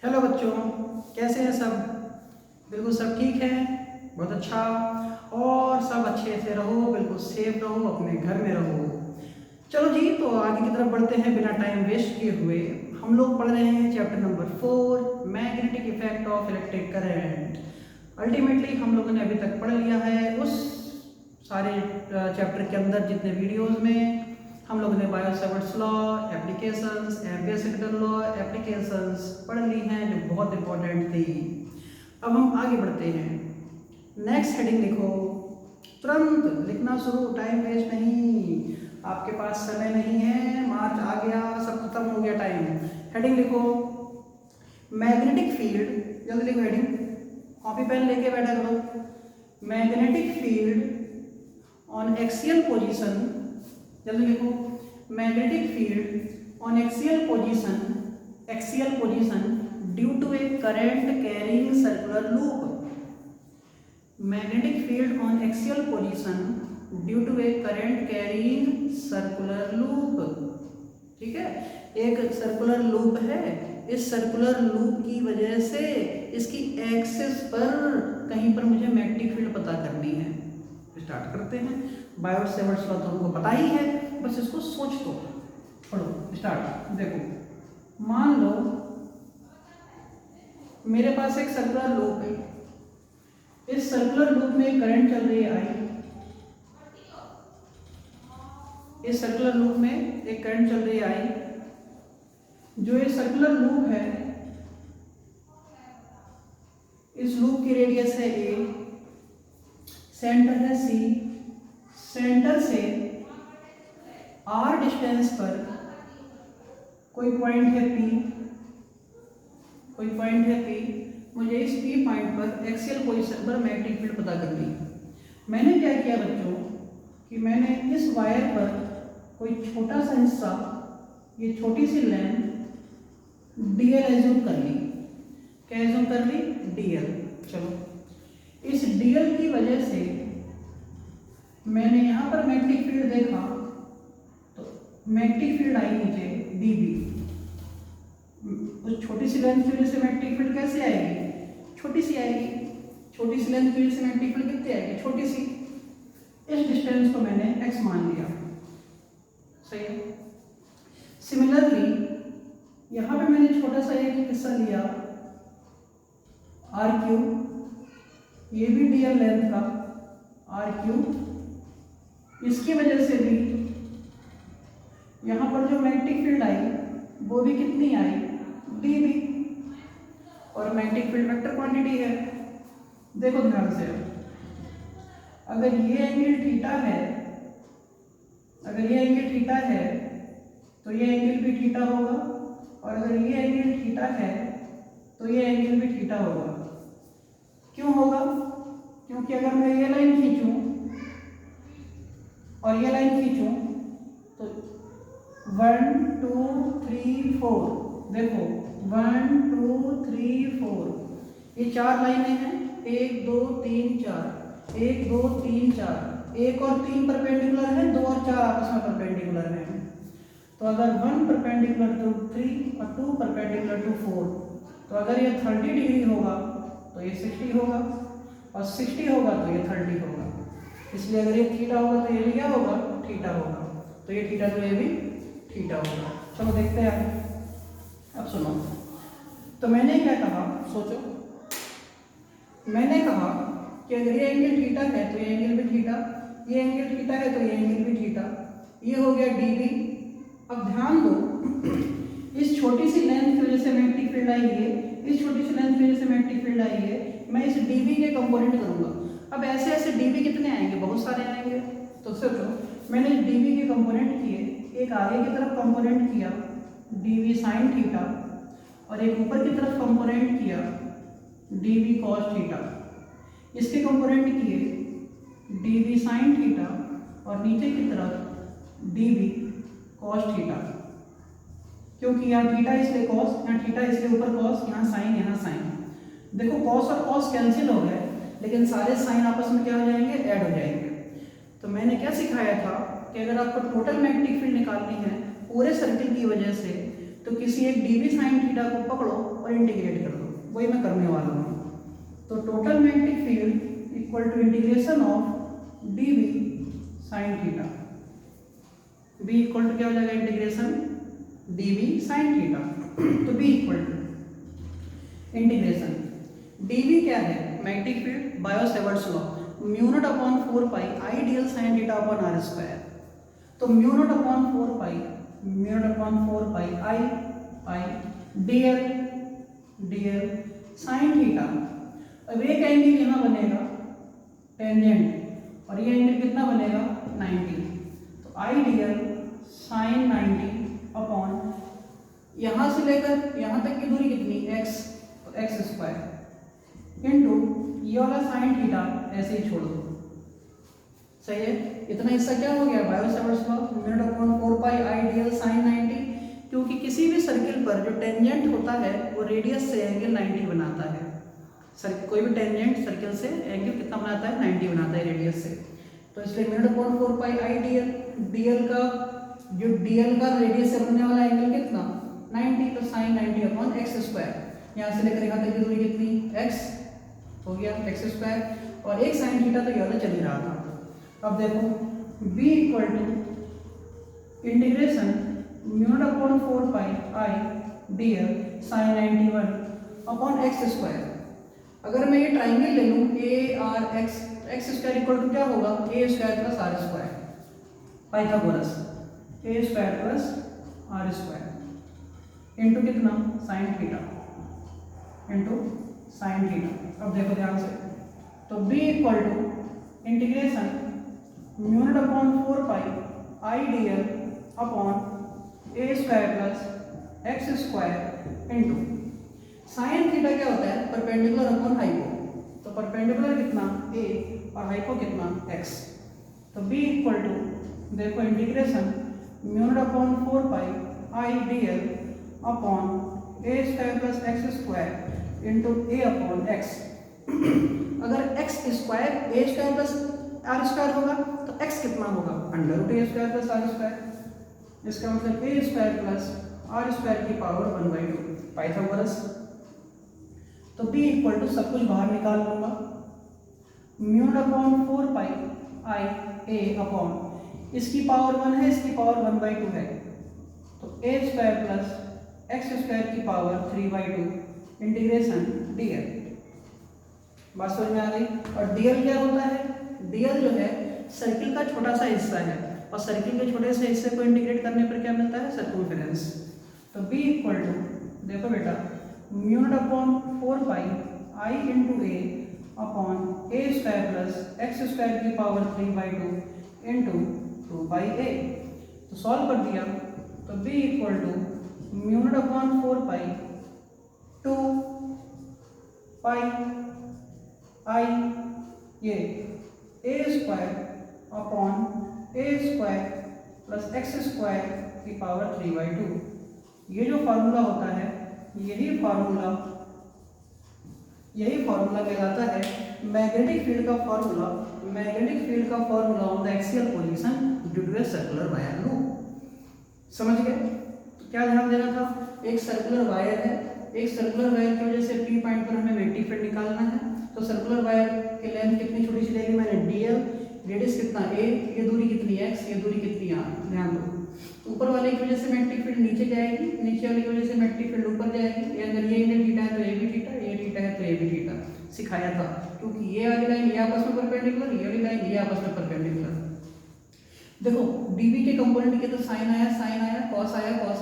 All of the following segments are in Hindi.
हेलो बच्चों, कैसे हैं सब? बिल्कुल सब ठीक है, बहुत अच्छा। और सब अच्छे से रहो, बिल्कुल सेफ रहो, अपने घर में रहो। चलो जी, तो आगे की तरफ बढ़ते हैं बिना टाइम वेस्ट किए हुए। हम लोग पढ़ रहे हैं chapter number 4, magnetic effect of electric current. Ultimately हम लोगों ने अभी तक पढ़ लिया है उस सारे चैप्टर के अंदर जितने वीडियोस में हम लोगों ने Biot Savart's law applications, Ampere second law applications पढ़ ली हैं जो बहुत इंपॉर्टेंट थी। अब हम आगे बढ़ते हैं। नेक्स्ट हेडिंग लिखो, तुरंत लिखना शुरू, टाइम वेस्ट नहीं। आपके पास समय नहीं है, मार्च आ गया, सब खत्म हो गया टाइम। हेडिंग लिखो मैग्नेटिक फील्ड, जल्दी लिखो हेडिंग, कॉपी पेन लेके बैठा करो। Magnetic field on axial position, जल्दी लिखो, magnetic field on axial position due to a current carrying circular loop. Magnetic field on axial position due to a current carrying circular loop. ठीक है, एक सर्कुलर लूप है, इस सर्कुलर लूप की वजह से इसकी एक्सिस पर कहीं पर मुझे मैग्नेटिक फील्ड पता करनी है। स्टार्ट करते हैं। बायो-सैवर्ट्स लॉ तो हमको पता ही है, बस इसको सोच दो, पढ़ो, स्टार्ट। देखो, मान लो मेरे पास एक सर्कुलर लूप है, इस सर्कुलर लूप में करंट चल रही है आई, इस सर्कुलर लूप में एक करंट चल रही है आई, जो ये सर्कुलर लूप है इस लूप की रेडियस है ए, सेंटर है सी, सेंटर से आर डिस्टेंस पर कोई पॉइंट है पी, कोई पॉइंट है पी, मुझे इस पी पॉइंट पर एक्सियल पोजीशन पर मैग्नेटिक फील्ड पता करनी है। मैंने क्या किया बच्चों कि मैंने इस वायर पर कोई छोटा सा हिस्सा, ये छोटी सी लेंथ डीएल एज्यूम कर ली। क्या एज्यूम कर ली? डीएल। चलो, इस डीएल की वजह से मैंने यहाँ पर मैग्नेटिक फील्ड देखा, तो मैग्नेटिक फील्ड आई मुझे डीबी। उस छोटी सी लेंथ की वजह से मैग्नेटिक फील्ड कैसे आएगी? छोटी सी आएगी। छोटी सी लेंथ की वजह से मैग्नेटिक फील्ड कितनी आएगी? छोटी सी। इस डिस्टेंस को मैंने x मान लिया, सही है। सिमिलरली यहाँ पे मैंने छोटा सा एक हिस्सा लिया आर क्यू, ये भी डीएल लेंथ का आर क्यू, इसकी वजह से भी यहाँ पर जो मैग्नेटिक फील्ड आई वो भी कितनी आई? डीबी। और मैग्नेटिक फील्ड वेक्टर क्वांटिटी है। देखो ध्यान से, अगर ये एंगल थीटा है, अगर ये एंगल थीटा है तो ये एंगल भी थीटा होगा, और अगर ये एंगल थीटा है तो ये एंगल भी थीटा होगा। क्यों होगा? क्योंकि अगर मैं ये लाइन खींचूं और ये लाइन खींचूं तो 1 2 3 4, देखो 1 2 3 4, ये चार लाइनें हैं, 1 2 3 4, 1 2 3 4, 1 और 3 परपेंडिकुलर है, 2 और 4 आपस में परपेंडिकुलर हैं। तो अगर 1 परपेंडिकुलर टू 3 और 2 परपेंडिकुलर टू 4, तो अगर ये 30 डिग्री होगा तो ये 60 होगा, और 60 होगा तो ये 30 होगा। इसलिए अगर ये थीटा होगा तो ये भी क्या होगा? थीटा होगा। तो ये थीटा तो ये भी थीटा होगा। चलो देखते हैं। अब सुनो, तो मैंने क्या कहा, सोचो, मैंने कहा कि अगर ये एंगल थीटा है तो ये एंगल भी थीटा, ये एंगल थीटा है तो ये एंगल भी थीटा। ये हो गया डीबी। अब ध्यान दो, इस छोटी सी लेंथ की वजह से मैग्नेटिक फील्ड आई है, इस छोटी सी लेंथ की वजह से मैग्नेटिक फील्ड आई है, मैं इस डीबी के कंपोनेंट करूंगा। अब ऐसे ऐसे डीबी कितने आएंगे? बहुत सारे आएंगे। तो सोचो, मैंने डीबी के कंपोनेंट किए, एक आगे की तरफ कंपोनेंट किया डीबी साइन थीटा, और एक ऊपर की तरफ कंपोनेंट किया डीबी कॉस थीटा। इसके कंपोनेंट किए डीबी साइन थीटा, और नीचे की तरफ डीबी कॉस थीटा। क्योंकि यहाँ थीटा इसलिए कॉस, यहाँ थीटा इसलिए ऊपर कॉस, यहाँ साइन, यहाँ साइन। देखो कॉस और कॉस कैंसिल हो गए, लेकिन सारे साइन आपस में क्या हो जाएंगे? ऐड हो जाएंगे। तो मैंने क्या सिखाया था कि अगर आपको टोटल मैग्नेटिक फील्ड निकालनी है पूरे सर्किल की वजह से, तो किसी किसी एक डी वी साइन थीटा को पकड़ो और इंटीग्रेट कर दो, वही मैं करने वाला हूँ। तो total magnetic field equal to integration of D B sine theta, B equal to क्या हो जाएगा, integration D B sine theta. तो B equal to integration D B क्या है, magnetic field, Biot Savart's law, mu not upon 4 pi I D L sine theta upon are square. तो mu not upon 4 pi I D L sine theta. अब एक एंगल यहाँ बनेगा टेंजेंट और ये एंगल कितना बनेगा 90। तो I D L sine 90 upon यहाँ से लेकर यहाँ तक की दूरी कितनी x, तो एक्स स्क्वायर इंटू ये वाला साइन थीटा ऐसे ही छोड़ दो। सही है, इतना हिस्सा क्या हो गया, bio Savart's law, mu not upon 4 pi I D L sine 90। क्योंकि किसी भी सर्किल पर जो टेंजेंट होता है वो रेडियस से एंगल 90 बनाता है। कोई भी टेंजेंट सर्किल से एंगल कितना बनाता है, 90 बनाता है रेडियस से। तो इसलिए mu naught upon 4 pi I D L का जो डी एल का रेडियस से बनने वाला एंगल कितना 90, तो साइन 90 अपॉन एक्स स्क्वायर। यहाँ से लेकर यहाँ तक की दूरी कितनी x हो गया एक्स स्क्वायर, और एक साइन थीटा तो ये वाला चल ही रहा था। अब देखो b equal to integration mu not upon 4 pi I D L sine 91 upon X square. अगर मैं ये ट्राइंगल ले लूँ A R X, X square equal to क्या होगा, A square plus R square, Pythagoras, A square plus R square into कितना sine theta into sine theta. अब देखो ध्यान से, तो b equal to integration mu not upon 4 pi I D L upon A square plus x square into sine theta क्या होता है, परपेंडिकुलर अपॉन हाइपो। तो परपेंडिकुलर कितना a और हाइपो कितना x। तो b इक्वल टू देखो integration mu not upon 4 pi I D L upon A square plus x square into A upon X. अगर X square A square plus R square होगा तो एक्स कितना होगा, under root A square plus R square. इसका मतलब ए स्क्वायर प्लस आर स्क्वायर की पावर 1/2 पाइथागोरस। तो b इक्वल टू सब कुछ बाहर निकाल लूंगा, म्यू नॉट अपॉन 4 पाई आई ए अपॉन इसकी पावर 1 है, इसकी पावर 1/2 है, तो ए स्क्वायर प्लस एक्स स्क्वायर की पावर 3/2 इंटीग्रेशन dl। बात समझ में आ गई। और dl क्या होता है, dl जो है सर्किल का छोटा सा हिस्सा है, और सर्किल के छोटे से हिस्से को इंटीग्रेट करने पर क्या मिलता है, सर्कमफेरेंस। तो b इक्वल टू देखो बेटा mu not upon 4 pi I into A upon A square plus x square की पावर 3/2 इंटू 2/a। तो सॉल्व कर दिया, तो b equal to mu not upon 4 pi 2 pi I ये a square upon A square plus x square की पावर 3/2। ये जो फार्मूला होता है यही फार्मूला कहलाता है मैग्नेटिक फील्ड का फार्मूला, मैग्नेटिक फील्ड का formula on the axial position due to a circular wire loop. समझ गए। तो क्या ध्यान देना था, एक सर्कुलर वायर है, एक सर्कुलर वायर की वजह से P पॉइंट पर हमें मैग्नेटिक फील्ड निकालना है। तो सर्कुलर वायर की लेंथ कितनी छोटी सी ले ली मैंने, dl, रेडियस कितना a, ये दूरी कितनी x, ये दूरी कितनी r, ध्यान दो। ऊपर वाले की वजह से मैग्नेटिक फील्ड नीचे जाएगी, नीचे वाले की वजह से मैग्नेटिक फील्ड ऊपर जाएगी। अगर ये एंगल थीटा है तो ये भी थीटा, ये थीटा है तो ये भी थीटा, सिखाया था। क्योंकि ये वाली लाइन ये आपस में परपेंडिकुलर, ये वाली लाइन ये आपस में परपेंडिकुलर। देखो dv के कंपोनेंट के तो साइन आया, कॉस आया, कॉस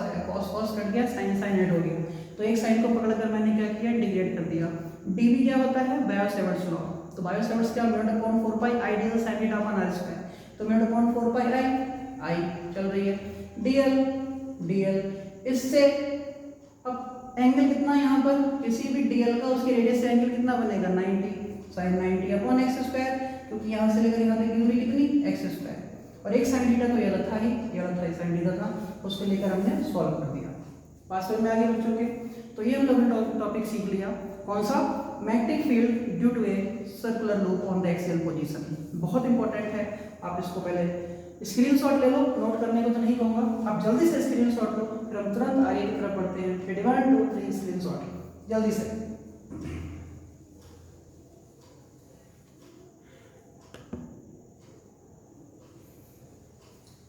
कट गया, साइन ऐड हो गया। तो एक साइन को पकड़कर मैंने क्या किया, इंटीग्रेट कर दिया। dv क्या होता है, बायो सेवर्ट्स लॉ। तो बायो सेवर्ट्स क्या, mu not upon 4 pi I D L sine theta upon are square. तो mu not upon 4 pi I चल रही है, dl इससे अब एंगल कितना यहाँ पर, किसी भी dl का उसके रेडियस से एंगल कितना बनेगा 90, साइन 90 अपॉन एक्स स्क्वायर, क्योंकि यहाँ से लेकर यहाँ तक की दूरी कितनी एक्स स्क्वायर, और एक साइन थीटा तो ये था ही, ये था साइन थीटा था, उसको लेकर हमने सॉल्व कर दिया। बात समझ में आ गई बच्चों के। तो ये हम लोगों ने टॉपिक सीख लिया, कौन सा, magnetic field due to a circular loop on the axial position. बहुत इंपॉर्टेंट है, आप इसको पहले स्क्रीनशॉट ले लो, नोट करने को तो नहीं कहूँगा, आप जल्दी से स्क्रीनशॉट लो, फिर हम तुरंत आगे की तरफ बढ़ते हैं। रेडी 1 2 3 स्क्रीनशॉट जल्दी से।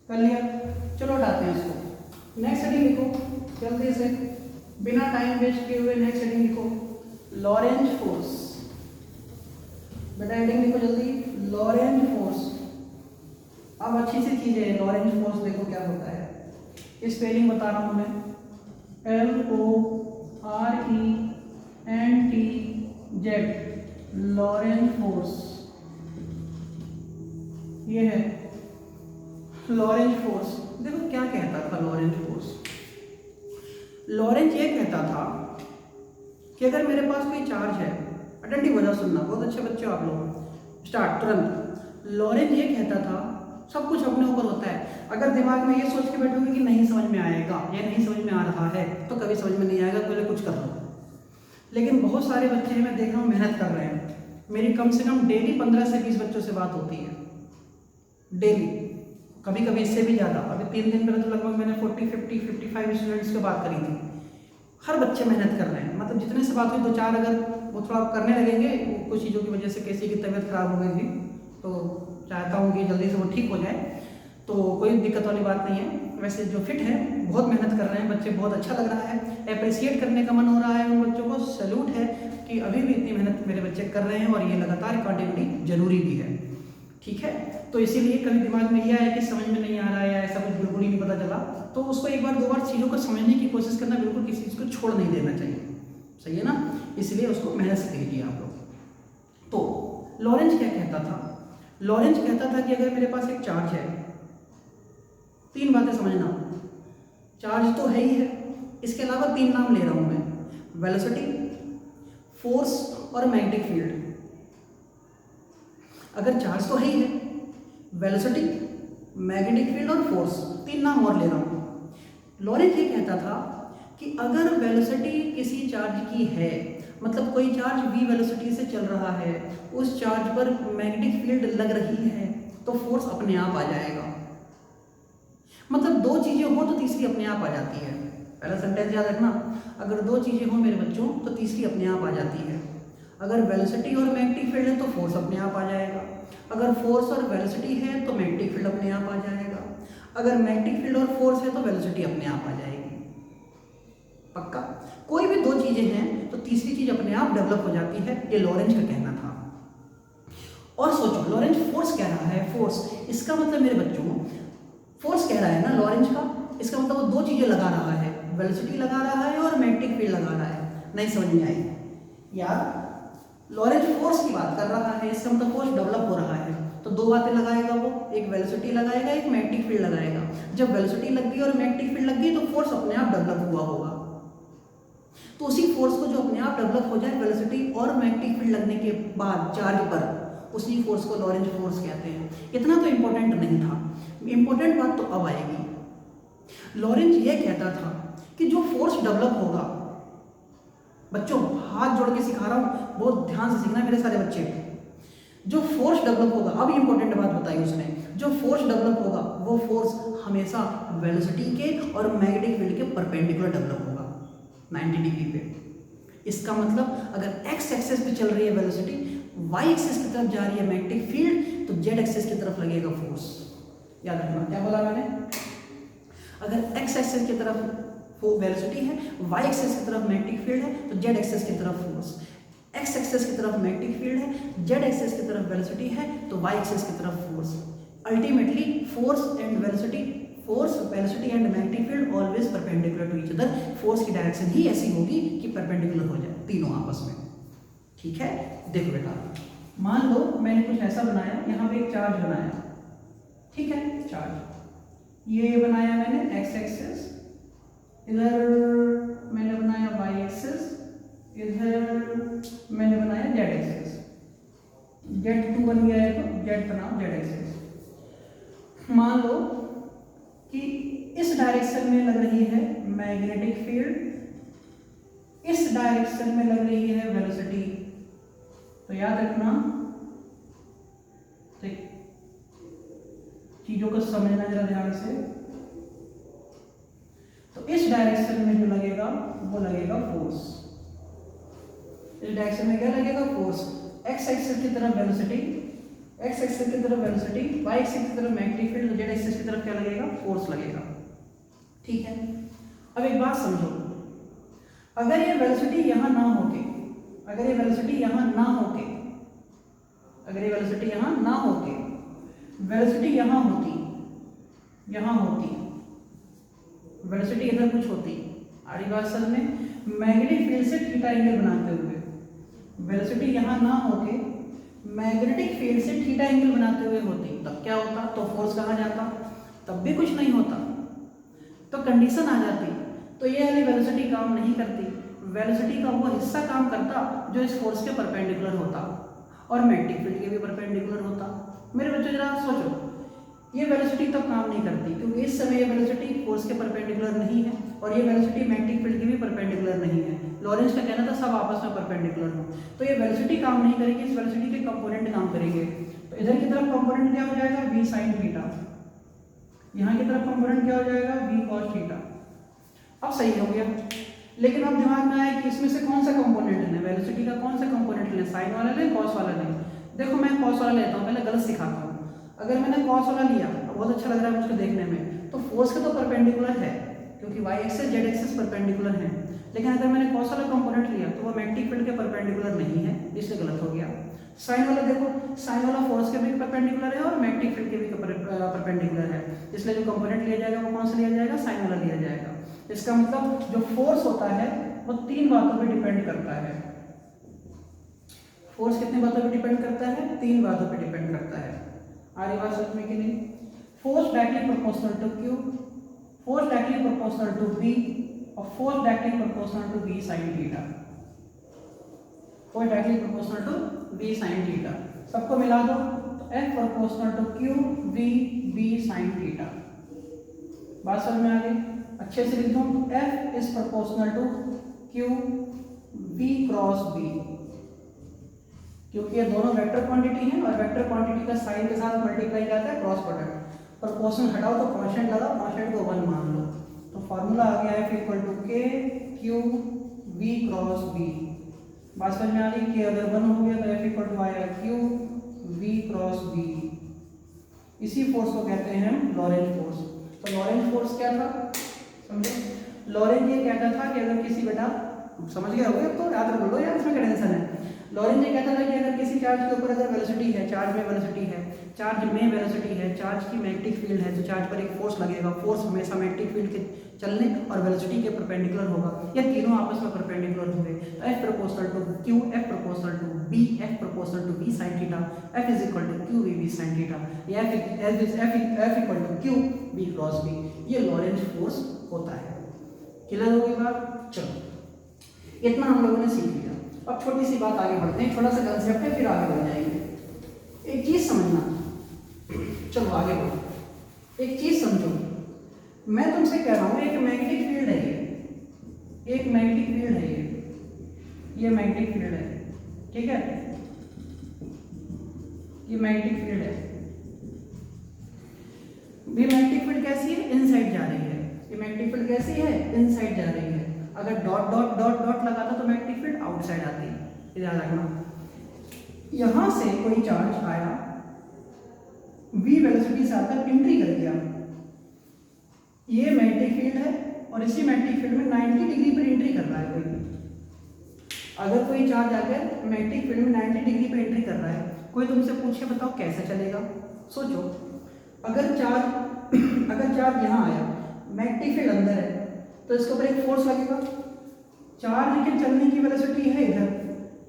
कर लिया, चलो उठाते हैं इसको। नेक्स्ट हेडिंग लिखो जल्दी से, बिना टाइम वेस्ट किए हुए नेक्स्ट हेडिंग लिखो, लॉरेंज फोर्स। बेटा हेडिंग लिखो जल्दी, लॉरेंज फोर्स। अब अच्छी सी चीज़ है लॉरेंज फोर्स, देखो क्या होता है। स्पेलिंग बता रहा हूँ मैं, LORENTZ, लॉरेंज फोर्स। ये है लॉरेंज फोर्स। देखो क्या कहता था लॉरेंज फोर्स। लॉरेंज ये कहता था कि अगर मेरे पास कोई चार्ज है, अटेंटिव हो जाओ, सुनना, बहुत अच्छे बच्चे हो आप लोग, स्टार्ट तुरंत। लॉरेंज ये कहता था सब कुछ अपने ऊपर होता है। अगर दिमाग में ये सोच के बैठोगे कि नहीं समझ में आएगा या नहीं समझ में आ रहा है, तो कभी समझ में नहीं आएगा, पहले कुछ कर लो। लेकिन बहुत सारे बच्चे हैं, मैं देख रहा हूँ मेहनत कर रहे हैं। मेरी कम से कम डेली 15 से 20 बच्चों से बात होती है, डेली, कभी कभी इससे भी ज़्यादा। अभी 3 दिन पहले तो लगभग मैंने 40 50 55 स्टूडेंट्स से बात करी थी। हर बच्चे मेहनत कर रहे हैं, मतलब जितने से बात हुई 2-4 अगर वो थोड़ा करने लगेंगे, कुछ चीज़ों की वजह से किसी की तबीयत खराब हो गई थी, तो चाहता हूँ कि जल्दी से वो ठीक हो जाए, तो कोई दिक्कत वाली बात नहीं है। वैसे जो फिट है बहुत मेहनत कर रहे हैं बच्चे, बहुत अच्छा लग रहा है, अप्रिशिएट करने का मन हो रहा है उन बच्चों को। सैल्यूट है कि अभी भी इतनी मेहनत मेरे बच्चे कर रहे हैं, और ये लगातार कंटिन्यूटी जरूरी भी है, ठीक है। तो इसीलिए कभी दिमाग में ये आया कि समझ में नहीं आ रहा है या ऐसा कुछ बिल्कुल ही नहीं पता चला, तो उसको एक बार 2 बार चीज़ों को समझने की कोशिश करना, बिल्कुल किसी चीज़ को छोड़ नहीं देना चाहिए, सही है ना। इसलिए उसको मेहनत से कीजिए आप लोग। तो लॉरेंज क्या कहता था, लॉरेंज कहता था कि अगर मेरे पास एक चार्ज है, 3 बातें समझना, चार्ज तो है ही है, इसके अलावा 3 नाम ले रहा हूं मैं, वेलोसिटी, फोर्स और मैग्नेटिक फील्ड। अगर चार्ज तो है ही है, वेलोसिटी, मैग्नेटिक फील्ड और फोर्स, 3 नाम और ले रहा हूं। लॉरेंज ये कहता था कि अगर वेलोसिटी किसी चार्ज की है, मतलब कोई चार्ज v वेलोसिटी से चल रहा है, उस चार्ज पर मैग्नेटिक फील्ड लग रही है, तो फोर्स अपने आप आ जाएगा। मतलब 2 चीजें हो तो तीसरी अपने आप आ जाती है। पहला सेंटेंस याद रखना, अगर 2 चीजें हो मेरे बच्चों तो तीसरी अपने आप आ जाती है। अगर वेलोसिटी और मैग्नेटिक फील्ड है तो फोर्स अपने आप आ जाएगा। अगर फोर्स और वेलोसिटी है तो मैग्नेटिक फील्ड अपने आप आ जाएगा। अगर मैग्नेटिक फील्ड और फोर्स है तो वेलोसिटी अपने आप आ जाएगी। पक्का? कोई भी 2 चीजें हैं तो तीसरी चीज अपने आप डेवलप हो जाती है, ये लॉरेंज का कहना था। और सोचो लॉरेंज फोर्स कह रहा है, फोर्स, इसका मतलब मेरे बच्चों, फोर्स कह रहा है ना लॉरेंज का, इसका मतलब वो 2 चीजें लगा रहा है, वेलोसिटी लगा रहा है और मैग्नेटिक फील्ड लगा रहा है। नहीं समझ में आई यार? लॉरेंज फोर्स की बात कर रहा है, इसका मतलब फोर्स डेवलप हो रहा है, तो 2 बातें लगाएगा वो, एक वेलोसिटी लगाएगा, एक मैग्नेटिक फील्ड लगाएगा। जब वेलोसिटी लग गई और मैग्नेटिक फील्ड लग गई तो फोर्स अपने आप डेवलप हुआ होगा। तो उसी फोर्स को जो अपने आप डेवलप हो जाए वेलोसिटी और मैग्नेटिक फील्ड लगने के बाद चार्ज पर, उसी फोर्स को लॉरेंज फोर्स कहते हैं। इतना तो इंपॉर्टेंट नहीं था, इंपॉर्टेंट बात तो अब आएगी। लॉरेंज ये कहता था कि जो फोर्स डेवलप होगा, बच्चों हाथ जोड़ के सिखा रहा हूं, बहुत ध्यान से सीखना मेरे सारे बच्चे, जो फोर्स डेवलप होगा, अब इंपॉर्टेंट बात बताई उसने, जो फोर्स डेवलप होगा वो फोर्स हमेशा वेलोसिटी के और मैग्नेटिक फील्ड के परपेंडिकुलर डेवलप होगा, 90 डिग्री पे। इसका मतलब अगर एक्स एक्सिस पे चल रही है वेलोसिटी, वाई एक्सिस की तरफ जा रही है मैग्नेटिक फील्ड, तो जेड एक्सिस की तरफ लगेगा फोर्स। याद रखना क्या बोला मैंने, अगर एक्स एक्सिस की तरफ वेलोसिटी है, वाई एक्सिस की तरफ मैग्नेटिक फील्ड है, तो जेड एक्सिस की तरफ फोर्स। एक्स एक्सिस की तरफ मैग्नेटिक फील्ड है, जेड एक्सिस की तरफ वेलोसिटी है, तो वाई एक्सिस की तरफ force. Ultimately force and velocity, force, velocity and magnetic field always perpendicular to each other. Force की डायरेक्शन ही ऐसी होगी कि परपेंडिकुलर हो जाए तीनों आपस में, ठीक है। देखो बेटा, मान लो मैंने कुछ ऐसा बनाया, यहाँ पे एक चार्ज बनाया, ठीक है, चार्ज ये बनाया मैंने एक्स एक्सिस, इधर मैंने बनाया वाई एक्सिस, इधर मैंने बनाया जेड एक्सिस। Z2 बन गया है तो जेड बनाओ, जेड एक्सिस। मान लो कि इस डायरेक्शन में लग रही है मैग्नेटिक फील्ड, इस डायरेक्शन में लग रही है वेलोसिटी, तो याद रखना, चीजों को समझना जरा ध्यान से। तो इस डायरेक्शन में जो लगेगा वो लगेगा फोर्स। इस डायरेक्शन में क्या लगेगा? फोर्स। एक्स एक्सिस की तरफ वेलोसिटी, एक्स एक्सिस की तरफ वेलोसिटी, वाई एक्सिस की तरफ मैग्नेटिक फील्ड, जेड एक्सिस की तरफ क्या लगेगा? फोर्स लगेगा। ठीक है, अब एक बात समझो, अगर ये वेलोसिटी यहां ना होके, अगर ये वेलोसिटी यहां ना होके, अगर ये वेलोसिटी यहां ना होके वेलोसिटी यहां होती, यहां होती, वेलोसिटी इधर कुछ होती, आ रही बात समझ में? मैग्नेटिक फील्ड से थीटा एंगल बनाते हुए, वेलोसिटी यहां ना होके मैग्नेटिक फील्ड से थीटा एंगल बनाते हुए होती, तब क्या होता? तो फोर्स कहाँ जाता? तब भी कुछ नहीं होता, तो कंडीशन आ जाती। तो ये वाली वेलोसिटी काम नहीं करती, वेलोसिटी का वो हिस्सा काम करता जो इस फोर्स के परपेंडिकुलर होता और मैग्नेटिक फील्ड के भी परपेंडिकुलर होता। मेरे बच्चों जरा सोचो, ये वेलोसिटी तब काम नहीं करती क्योंकि इस समय ये वेलोसिटी फोर्स के परपेंडिकुलर नहीं है और ये वेलोसिटी मैग्नेटिक फील्ड के भी परपेंडिकुलर नहीं है। लॉरेंस का कहना था सब आपस में परपेंडिकुलर हो, तो ये वेलोसिटी काम नहीं करेगी, इस वेलोसिटी के कंपोनेंट काम करेंगे। तो इधर की तरफ कंपोनेंट क्या हो जाएगा? v sin थीटा, यहाँ की तरफ कंपोनेंट क्या हो जाएगा? v cos theta. अब सही हो गया, लेकिन अब दिमाग में आया कि इसमें से कौन सा कंपोनेंट लें, वेलोसिटी का कौन सा कंपोनेंट लें, साइन वाला लें कॉस वाला लें? देखो मैं कॉस वाला लेता हूँ, पहले गलत सिखाता हूँ। अगर मैंने कॉस वाला लिया तो बहुत अच्छा लग रहा है मुझको देखने में, तो फोर्स के तो परपेंडिकुलर है क्योंकि y axis z axis perpendicular है, लेकिन अगर मैंने कॉस वाला कंपोनेंट लिया तो वो मैग्नेटिक फील्ड के परपेंडिकुलर नहीं है, इसलिए गलत हो गया। साइन वाला देखो, साइन वाला फोर्स के भी परपेंडिकुलर है और मैग्नेटिक फील्ड के भी परपेंडिकुलर है, इसलिए जो कंपोनेंट लिया जाएगा वो कौन सा लिया जाएगा? साइन वाला लिया जाएगा। इसका मतलब जो फोर्स होता है वो तीन बातों पे डिपेंड करता है। फोर्स कितनी बातों पे डिपेंड करता है? तीन बातों पे डिपेंड करता है। आ रही बात समझ में कि नहीं? Force directly proportional to Q, force directly proportional to B और force directly proportional to V sin theta, force directly proportional to V sin theta. सबको मिला दो तो F proportional to Q V sin theta. बात समझ में आ गई? अच्छे से लिख दो, F is proportional to Q V cross B, क्योंकि ये दोनों वेक्टर क्वांटिटी हैं और वेक्टर क्वांटिटी का साइन के साथ मल्टीप्लाई जाता है क्रॉस प्रोडक्ट। प्रोपोर्शन हटाओ तो कांस्टेंट लगाओ, कांस्टेंट को 1 मान लो, तो फार्मूला आ गया F equal to K Q V cross B। बात समझ में आ रही? K अगर 1 हो गया तो F इक्वल टू आएगा Q V क्रॉस B। इसी फोर्स को कहते हैं लॉरेंज फोर्स। तो लॉरेंज फोर्स क्या था समझो? लॉरेंज ये कहता था कि अगर किसी, बेटा समझ गए होगे तो याद रख लो यार, इसमें क्या टेंशन है। लॉरेंज ये कहता था कि अगर किसी चार्ज के ऊपर अगर वेलोसिटी है, चार्ज में वेलोसिटी है, चार्ज में वेलोसिटी है, चार्ज की मैग्नेटिक फील्ड है, तो चार्ज पर एक फोर्स लगेगा, फोर्स हमेशा मैग्नेटिक फील्ड के चलने और वेलोसिटी के परपेंडिकुलर होगा, या तीनों आपस में परपेंडिकुलर होंगे। तो F proportional to Q, F proportional to B, F proportional to V sin theta, F is equal to Q V sin theta, या F equal to Q V cross B। ये लॉरेंज फोर्स होता है। क्लियर हो गई बात? चलो इतना हम लोगों ने सीख लिया। अब छोटी सी बात आगे बढ़ते हैं, छोटा सा कंसेप्ट है फिर आगे बढ़ जाएंगे। एक चीज समझना, चलो आगे बढ़ो। एक चीज समझो, मैं तुमसे कह रहा हूं एक मैग्नेटिक फील्ड है, ये एक मैग्नेटिक फील्ड है, ये मैग्नेटिक फील्ड है, ठीक है, ये मैग्नेटिक फील्ड है। ये मैग्नेटिक फील्ड कैसी है? इनसाइड जा रही है। ये मैग्नेटिक फील्ड कैसी है? इनसाइड जा रही है। अगर डॉट डॉट डॉट डॉट लगाता तो मैग्नेटिक फील्ड आउटसाइड आती है। ध्यान रखना, यहां से कोई चार्ज आया, v वेलोसिटी से आकर एंट्री कर गया, ये मैग्नेटिक फील्ड है और इसी मैग्नेटिक फील्ड में 90 डिग्री पर एंट्री कर रहा है कोई। अगर कोई चार्ज आकर मैग्नेटिक फील्ड में 90 डिग्री पर एंट्री कर रहा है, कोई तुमसे पूछे बताओ कैसे चलेगा? सोचो, अगर चार्ज यहाँ आया, मैग्नेटिक फील्ड अंदर है, तो इसके ऊपर एक फोर्स लगेगा, चार्ज के चलने की वेलोसिटी है इधर,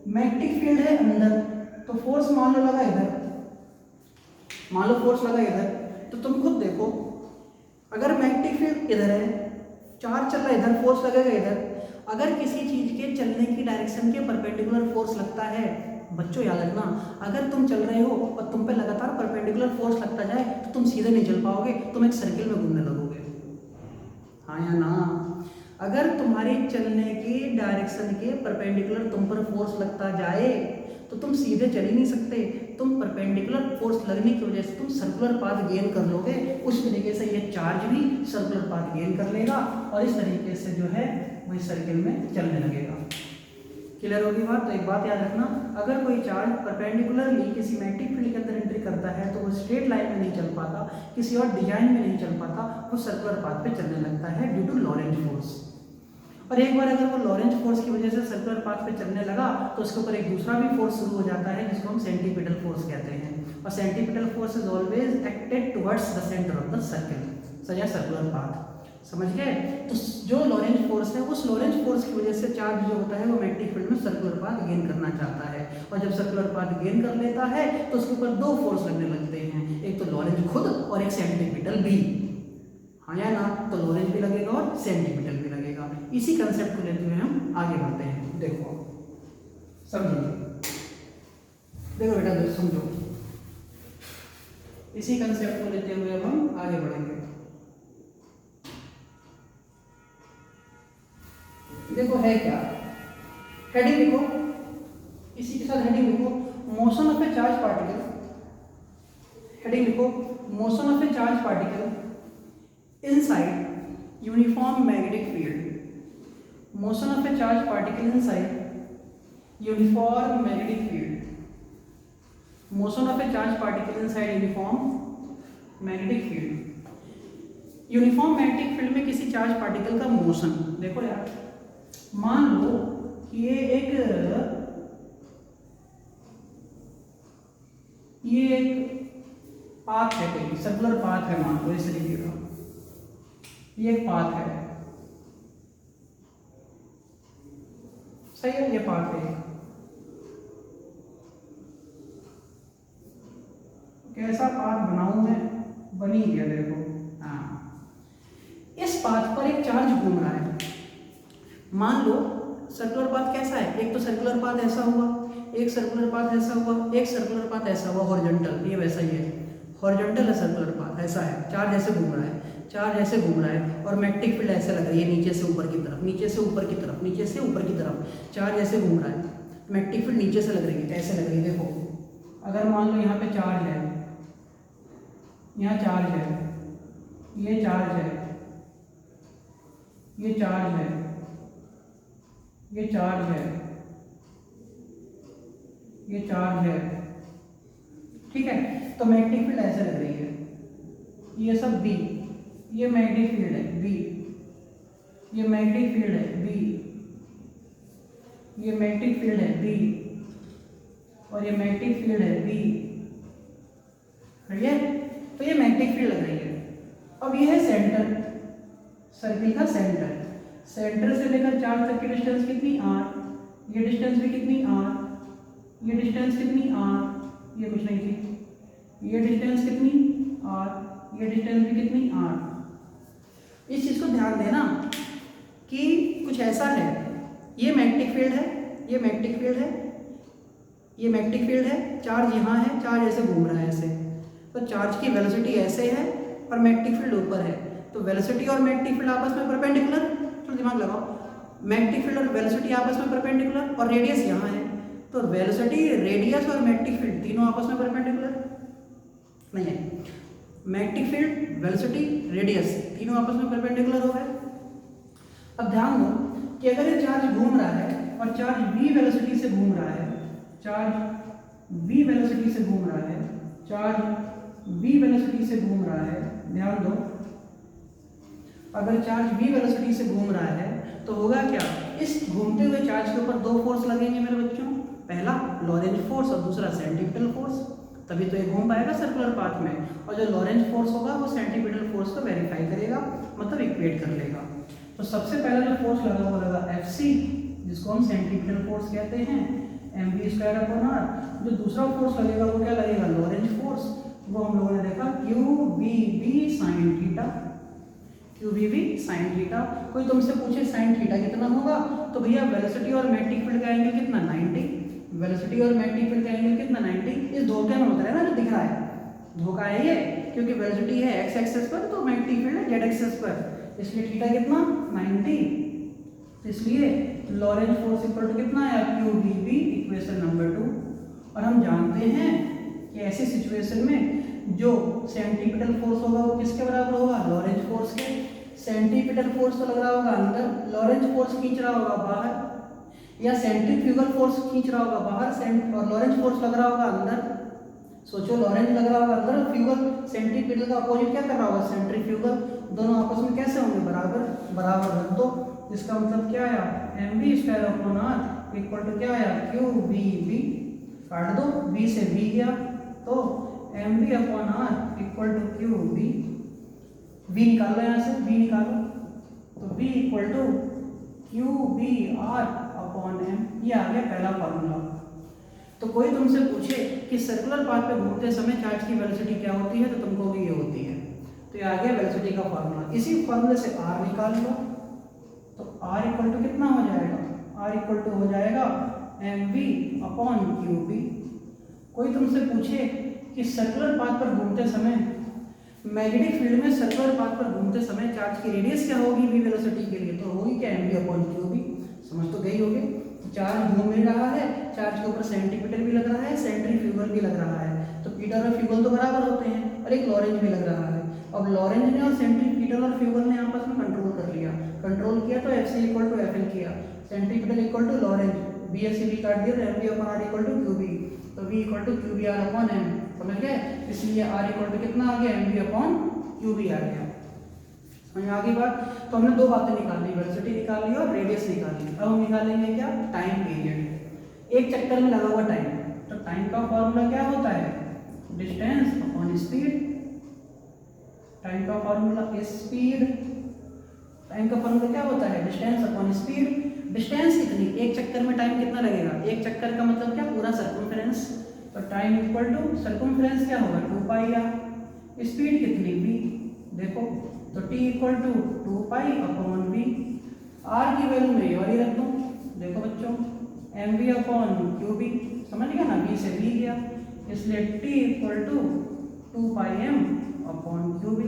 मैग्नेटिक फील्ड है अंदर, तो फोर्स मान लो लगा इधर, मान लो फोर्स लगा इधर, तो तुम खुद देखो, अगर मैग्नेटिक फील्ड इधर है, चार्ज चल रहा है इधर, फोर्स लगेगा इधर, अगर किसी चीज के चलने की डायरेक्शन के परपेंडिकुलर फोर्स लगता है, बच्चों याद रखना, अगर तुम चल रहे हो और तुम पे लगातार परपेंडिकुलर फोर्स लगता जाए तो तुम सीधे नहीं चल पाओगे, तुम एक सर्किल में घूमने लगोगे, हाँ या ना? अगर तुम्हारे चलने की डायरेक्शन के परपेंडिकुलर तुम पर फोर्स लगता जाए तो तुम सीधे चल ही नहीं सकते, तुम परपेंडिकुलर फोर्स लगने की वजह से तुम सर्कुलर पाथ गेन कर लोगे, उस तरीके से ये चार्ज भी सर्कुलर पाथ गेन कर लेगा और इस तरीके से जो है वही सर्किल में चलने लगेगा। क्लियर होगी बात? तो एक बात याद रखना, अगर कोई चार्ज परपेंडिकुलरली किसी मैग्नेटिक फील्ड के अंदर एंट्री करता है तो वो स्ट्रेट लाइन में नहीं चल पाता, किसी और डिजाइन में नहीं चल पाता, वो सर्कुलर पाथ पे चलने लगता है ड्यू टू लॉरेंज फोर्स। और एक बार अगर वो लॉरेंज फोर्स की वजह से सर्कुलर पाथ पे चलने लगा तो उसके ऊपर एक दूसरा भी फोर्स शुरू हो जाता है जिसको हम सेंटीपिटल फोर्स कहते हैं, और centripetal force is always acted towards the centre of the circle, सजा सर्कुलर पाथ। समझ गए? तो जो लॉरेंज फोर्स है, उस लॉरेंज फोर्स की वजह से चार्ज जो होता है वो मैग्नेटिक फील्ड में सर्कुलर पाथ गेन करना चाहता है, और जब सर्कुलर पाथ गेन कर लेता है तो उसके ऊपर दो फोर्स लगने लगते हैं, एक तो लॉरेंज खुद और एक सेंटीपिटल भी। हाँ या ना? तो लॉरेंज भी लगेगा और सेंटीपिटल भी लगेगा। इसी कंसेप्ट को लेते हुए हम आगे बढ़ते हैं। देखो समझिए, देखो बेटा दोस्त समझो, इसी कंसेप्ट को लेते हुए अब हम आगे बढ़ेंगे। देखो है क्या, हेडिंग लिखो, इसी के साथ हेडिंग लिखो, motion of a charge particle. Heading लिखो, motion of a charge particle inside uniform magnetic field. Motion of a charge particle inside uniform magnetic field. Motion of a charge particle inside uniform magnetic field. Uniform magnetic field में किसी चार्ज पार्टिकल का मोशन, देखो यार, मान लो कि ये एक पाथ है, कोई सर्कुलर पाथ है, मान लो इस तरीके का, ये एक पाथ है, सही है, ये पाथ है। कैसा पाथ बनाऊं मैं? बन ही गया, देखो। हाँ, इस पाथ पर एक चार्ज घूम रहा है। मान लो सर्कुलर पाथ कैसा है, एक तो सर्कुलर पाथ ऐसा हुआ, एक सर्कुलर पाथ ऐसा हुआ, एक सर्कुलर पाथ ऐसा हुआ हॉरिजॉन्टल, ये वैसा ही है, हॉरिजॉन्टल है सर्कुलर पाथ, ऐसा है, चार्ज ऐसे घूम रहा है, चार्ज ऐसे घूम रहा है, और मैग्नेटिक फील्ड ऐसे लग रही है नीचे से ऊपर की तरफ, नीचे से ऊपर की तरफ, नीचे से ऊपर की तरफ, चार्ज ऐसे घूम रहा है, मैग्नेटिक फील्ड नीचे से लग रही है, ऐसे लग रही है। देखो अगर मान लो यहाँ पे चार्ज है, यहाँ चार्ज है, ये चार्ज है, ये चार्ज है, ये चार्ज है, ये चार्ज है, ठीक है, तो मैग्नेटिक फील्ड ऐसे लग रही है, ये सब बी, ये मैग्नेटिक फील्ड है बी, ये मैग्नेटिक फील्ड है बी, ये मैग्नेटिक फील्ड है बी, और ये मैग्नेटिक फील्ड है बी, है, तो ये मैग्नेटिक फील्ड लग रही है। अब ये है सेंटर, सर्किल का सेंटर, सेंटर से लेकर चार्ज तक की डिस्टेंस कितनी r, ये डिस्टेंस भी कितनी r, ये डिस्टेंस कितनी r, ये कुछ नहीं थी, ये डिस्टेंस कितनी r, ये डिस्टेंस भी कितनी r। इस चीज को ध्यान देना कि कुछ ऐसा है, ये मैग्नेटिक फील्ड है, ये मैग्नेटिक फील्ड है, ये मैग्नेटिक फील्ड है, चार्ज यहाँ है, चार्ज ऐसे घूम रहा है ऐसे, तो चार्ज की वेलोसिटी ऐसे है और मैग्नेटिक फील्ड ऊपर है, तो वेलोसिटी और मैग्नेटिक फील्ड आपस में परपेंडिकुलर, तो दिमाग लगाओ, मैग्नेटिक फील्ड और वेलोसिटी आपस में परपेंडिकुलर, और रेडियस यहाँ है, तो वेलोसिटी, रेडियस और मैग्नेटिक फील्ड तीनों आपस में परपेंडिकुलर नहीं है, मैग्नेटिक फील्ड, वेलोसिटी, रेडियस तीनों आपस में परपेंडिकुलर हो गए। अब ध्यान दो कि अगर ये चार्ज घूम रहा है और चार्ज v वेलोसिटी से घूम रहा है, चार्ज v वेलोसिटी से घूम रहा है, चार्ज v वेलोसिटी से घूम रहा है, ध्यान दो, अगर चार्ज v वेलोसिटी से घूम रहा है तो होगा क्या, इस घूमते हुए चार्ज के ऊपर दो फोर्स लगेंगे मेरे बच्चों, पहला लॉरेंज फोर्स और दूसरा सेंटीपिटल फोर्स, तभी तो ये घूम पाएगा सर्कुलर पाथ में, और जो लॉरेंज फोर्स होगा वो सेंटीपिटल फोर्स को वेरीफाई करेगा, मतलब इक्वेट कर लेगा। तो सबसे पहला जो फोर्स लगा वो लगा Fc, जिसको हम सेंटीपिटल फोर्स कहते हैं, mv²/r। जो दूसरा फोर्स लगेगा वो क्या लगेगा, लॉरेंज फोर्स, वो हम लोगों ने देखा QVB sin theta, QVB sin theta. कोई तुमसे पूछे sin थीटा कितना होगा, तो भैया वेलोसिटी और मैग्नेटिक फील्ड का एंगल कितना, 90, वेलोसिटी और मैग्नेटिक फील्ड का एंगल कितना, 90। इस धोखे में होता है ना जो दिख रहा है, धोखा है ये, क्योंकि वेलोसिटी है x एक्सिस पर तो मैग्नेटिक फील्ड है z एक्सिस पर, इसलिए थीटा कितना, 90, इसलिए लॉरेंज फोर्स इक्वल टू कितना है, QVB, इक्वेशन नंबर 2। और हम जानते हैं कि ऐसी सिचुएशन में जो सेंटीपिटल फोर्स होगा वो किसके बराबर होगा, लॉरेंज फोर्स के। सेंटीपिटल फोर्स तो लग रहा होगा अंदर, लॉरेंज फोर्स खींच रहा होगा बाहर, या सेंट्रीफ्यूगल फोर्स खींच रहा होगा बाहर और लॉरेंज फोर्स लग रहा होगा अंदर। सोचो, लॉरेंज लग रहा होगा अंदर, फ्यूगल सेंट्रीपिटल का अपोजिट क्या कर रहा होगा, सेंट्रीफ्यूगल। दोनों आपस में कैसे होंगे, बराबर। बराबर रख दो, इसका मतलब क्या आया, mv² upon r equal to क्या आया, qbb। काट दो, b से b गया तो mv upon r equal to qb। v निकालो, यहाँ से v निकालो, तो v equal to qbr upon m। ये आ गया पहला फॉर्मूला। तो कोई तुमसे पूछे कि सर्कुलर पाथ पे घूमते समय चार्ज की वेलोसिटी क्या होती है, तो तुमको भी ये होती है। तो ये आ गया वेलोसिटी का फॉर्मूला। इसी फॉर्मूले से r निकाल लो, तो r इक्वल टू कितना हो जाएगा, r इक्वल टू हो जाएगा mv अपॉन qb। कोई तुमसे पूछे कि सर्कुलर पाथ पर घूमते समय, मैग्नेटिक फील्ड में सर्कुलर पाथ पर घूमते समय चार्ज की रेडियस क्या होगी v वेलोसिटी के लिए, तो होगी क्या, mv अपॉन qb। समझ तो गई होगी। चार्ज घूम भी रहा है, चार्ज के ऊपर सेंटीपिटल भी लग रहा है, सेंट्रीफ्यूगल भी लग रहा है, तो पीटल और फ्यूगल तो बराबर होते हैं, और एक लॉरेंज भी लग रहा है। अब लॉरेंज ने और सेंट्रीपिटल और फ्यूगल ने आपस में कंट्रोल कर लिया, कंट्रोल किया तो F C equal to F L किया, centripetal equal to Lorentz, B S C B काट दिया तो M B upon R equal to Q B, तो V equal to Q B are upon M. समझ गए, इसलिए आर इक्वल टू कितना आ गया, M B upon Q B आ गया। समझ आगे बात। तो हमने दो बातें निकाल ली, वेलोसिटी निकाल ली और रेडियस निकाल ली। अब हम निकालेंगे क्या, टाइम पीरियड। एक चक्कर में लगा हुआ टाइम, तो टाइम का फॉर्मूला क्या होता है, डिस्टेंस अपॉन स्पीड। टाइम का फॉर्मूला स्पीड, टाइम का फॉर्मूला क्या होता है, डिस्टेंस अपॉन स्पीड। डिस्टेंस कितनी, एक चक्कर में टाइम कितना लगेगा, एक चक्कर का मतलब क्या, पूरा सर्कमफेरेंस। तो टाइम इक्वल टू सर्कमफेरेंस क्या होगा, 2 पाई आर। स्पीड कितनी, v। देखो, तो t equal to 2 pi upon v। r की वैल्यू में और ही रख दूं, देखो बच्चों, mv अपॉन qb। समझ गया ना, v से v गया, इसलिए t equal to 2 pi m upon qb।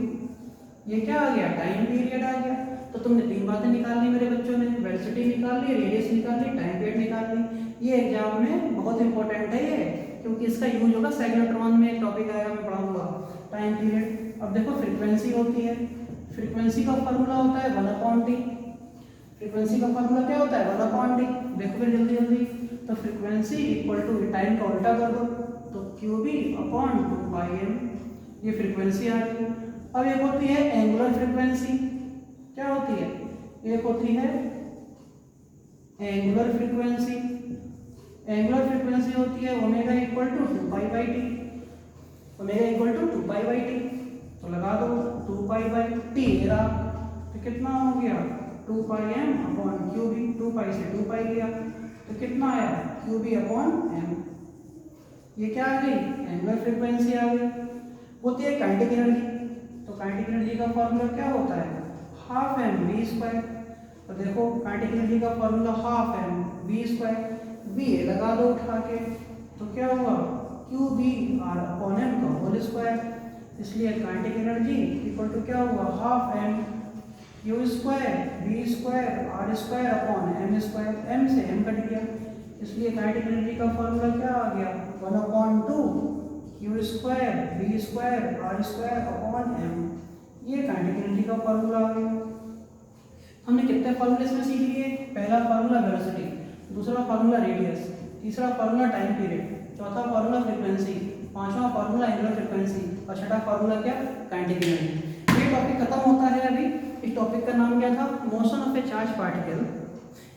ये क्या आ गया, टाइम पीरियड आ गया। तो तुमने तीन बातें निकाल ली मेरे बच्चों ने, वेलोसिटी निकाल ली, रेडियस निकाल ली, टाइम पीरियड निकाल ली। ये एग्जाम में बहुत इंपॉर्टेंट है ये, क्योंकि इसका यूज होगा साइक्लोट्रॉन में, एक टॉपिक आएगा मैं पढ़ाऊंगा, टाइम पीरियड। अब देखो, फ्रीक्वेंसी होती है, फ्रीक्वेंसी का फॉर्मूला होता है 1/t। फ्रीक्वेंसी का फॉर्मूला क्या होता है, 1/t। देखो फिर जल्दी जल्दी, तो फ्रीक्वेंसी इक्वल टू टाइम का उल्टा कर दो, तो qb अपॉन 2 पाई m। ये फ्रीक्वेंसी आ गई। अब एक होती है एंगुलर फ्रीक्वेंसी, क्या होती है, एक होती है एंगुलर फ्रीक्वेंसी। एंगुलर फ्रीक्वेंसी होती है omega equal to 2 pi by T. Omega equal to 2 pi by T, तो लगा दो 2 पाई बाई टी रहा, तो कितना हो गया, 2 पाई एम अपॉन क्यू बी। 2 पाई से 2 पाई गया, तो कितना आया, क्यू बी अपॉन एम। ये क्या आ गई, एंगुलर फ्रीक्वेंसी आ गई। होती है काइनेटिक एनर्जी, तो काइनेटिक एनर्जी का फॉर्मूला क्या होता है, हाफ एम वी स्क्वायर। तो देखो, काइनेटिक एनर्जी का formula half m v square, v लगा दो उठा के, तो क्या हुआ, q B are upon m का होल स्क्वायर। इसलिए काइनेटिक एनर्जी इक्वल टू क्या हुआ, half m q square b square r square upon m square. M से एम कट गया, इसलिए काइनेटिक एनर्जी का फॉर्मूला क्या आ गया, 1/2 q square b square r square upon m. ये काइनेटिक एनर्जी का फॉर्मूला आ गया। हमने कितने फॉर्मूले इसमें सीख लिए, पहला फॉर्मूला वेलोसिटी, दूसरा फॉर्मूला रेडियस, तीसरा फॉर्मूला टाइम पीरियड, चौथा फॉर्मूला फ्रीक्वेंसी, पांचवा फॉर्मूला एंगुलर फ्रीक्वेंसी, और छठा फॉर्मूला क्या, काइनेटिक एनर्जी। ये टॉपिक खत्म होता है अभी। इस टॉपिक का नाम क्या था, motion of a charge particle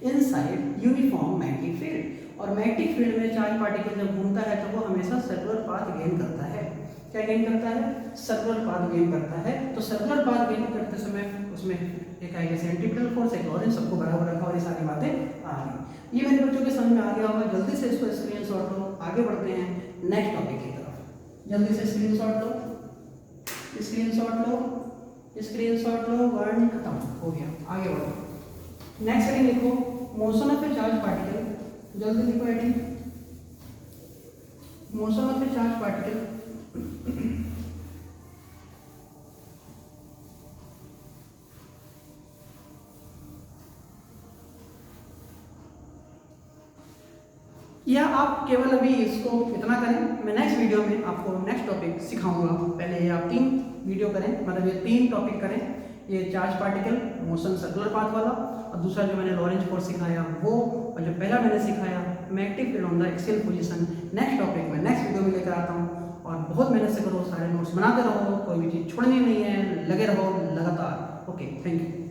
inside uniform magnetic field. और मैग्नेटिक फील्ड में चार्ज पार्टिकल जब घूमता है तो वो हमेशा सर्कुलर पाथ गेन करता है। क्या गेन करता है, सर्कुलर पाथ गेन करता है। तो सर्कुलर पाथ गेन करते समय उसमें एक आएगा सेंट्रीपिटल फोर्स, एक लॉरेंज, सबको बराबर रखा और ये सारी बातें आ गई। ये मेरे बच्चों के समझ में आ गया होगा। जल्दी से इसको स्क्रीनशॉट लो, आगे बढ़ते हैं नेक्स्ट टॉपिक की तरफ। जल्दी से स्क्रीनशॉट लो, स्क्रीनशॉट लो, स्क्रीनशॉट लो। वर्ड खत्म हो गया, आगे बढ़ो। नेक्स्ट हेडिंग लिखो, motion of a charge particle. जल्दी लिखो heading, motion of a charge particle. या आप केवल अभी इसको इतना करें, मैं नेक्स्ट वीडियो में आपको नेक्स्ट टॉपिक सिखाऊंगा। पहले आप 3 वीडियो करें, मतलब ये 3 टॉपिक करें, ये charge particle, motion circular path वाला, और दूसरा जो मैंने लॉरेंज फोर्स सिखाया वो, और जो पहला मैंने सिखाया magnetic field on the axial position. Next topic में नेक्स्ट वीडियो में लेकर आता हूँ। और बहुत मेहनत से करो, सारे नोट्स बनाते रहो, कोई भी चीज़ छोड़नी नहीं है, लगे रहो लगातार। Okay, thank you.